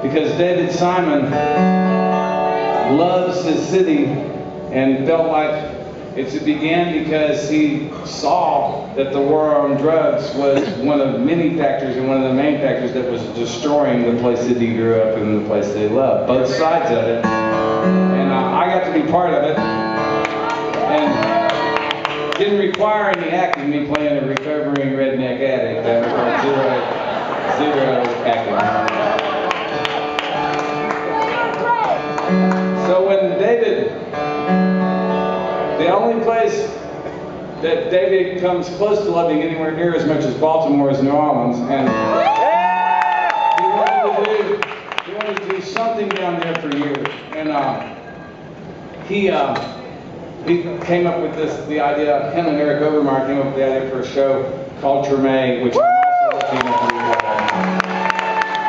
because David Simon loves his city and felt like it began because he saw that the war on drugs was one of many factors and one of the main factors that was destroying the place that he grew up and the place that he loved. Both sides of it. And I got to be part of it. And didn't require any acting, me playing a recovering redneck addict. That was zero acting. So when David, the only place that David comes close to loving anywhere near as much as Baltimore is New Orleans, and he wanted to do something down there for years, and he came up with the idea. Him and Eric Overmar came up with the idea for a show called Treme, which I'm also looking at.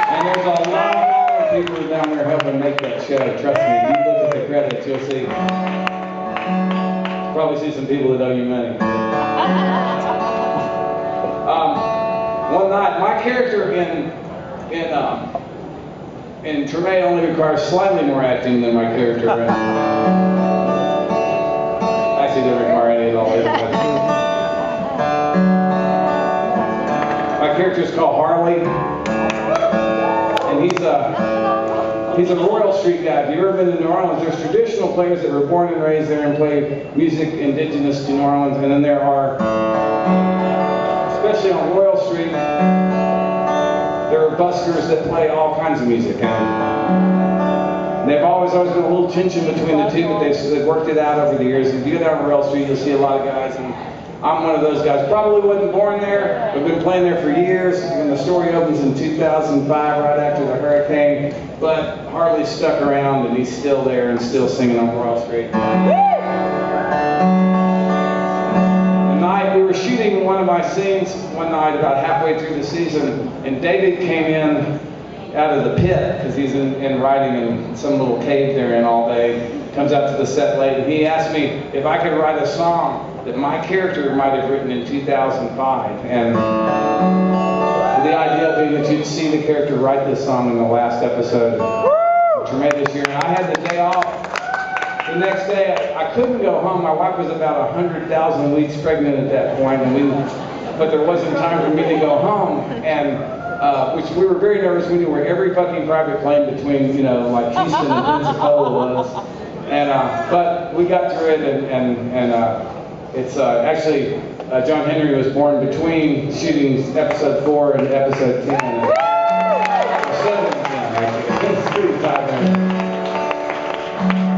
And there's a lot of people down there helping make that show. Trust me, if you look at the credits, you'll see. Probably see some people that owe you money. One night, my character in Treme only requires slightly more acting than my character in. Actually, doesn't require any at all. My character is called Harley, and he's a Royal Street guy. If you've ever been to New Orleans, there's traditional players that were born and raised there and play music indigenous to New Orleans, and then there are, especially on Royal Street, there are buskers that play all kinds of music. And they've always been a little tension between the two, but they've worked it out over the years. If you go down Royal Street, you'll see a lot of guys, and I'm one of those guys. Probably wasn't born there, but been playing there for years. And the story opens in 2005, right after the hurricane. But Harley stuck around, and he's still there and still singing on Royal Street. We were shooting one of my scenes one night about halfway through the season, and David came in out of the pit because he's in writing in some little cave they're in all day. Comes out to the set late, and he asked me if I could write a song that my character might have written in 2005. And the idea being that you'd see the character write this song in the last episode of Treme this year. And I had the day off. The next day, I couldn't go home. My wife was about 100,000 weeks pregnant at that point, but there wasn't time for me to go home. And which we were very nervous. We knew where every fucking private plane between, like Houston and Pensacola was. And but we got through it, and it's actually John Henry was born between shooting episode 4 and episode 10. 7 and 10, actually. It's pretty tight.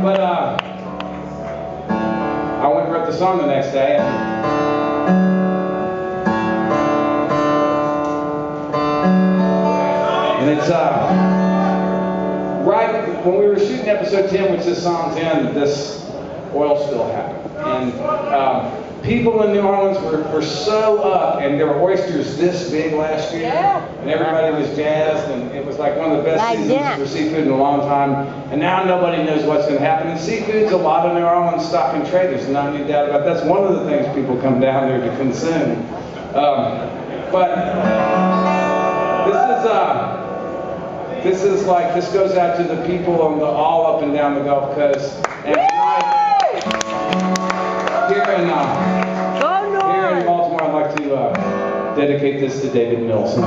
But I went and wrote the song the next day, and it's right when we were shooting episode 10, which this song's in, this oil spill happened, and people in New Orleans were so up, and there were oysters this big last year, and everybody was jazzed, and it was like one of the best seasons for seafood in a long time. And now nobody knows what's going to happen. And seafood's a lot of New Orleans stock and trade. There's not any doubt about it. That's one of the things people come down there to consume. But this goes out to the people all up and down the Gulf Coast. And tonight, here in Baltimore, I'd like to dedicate this to David Mills.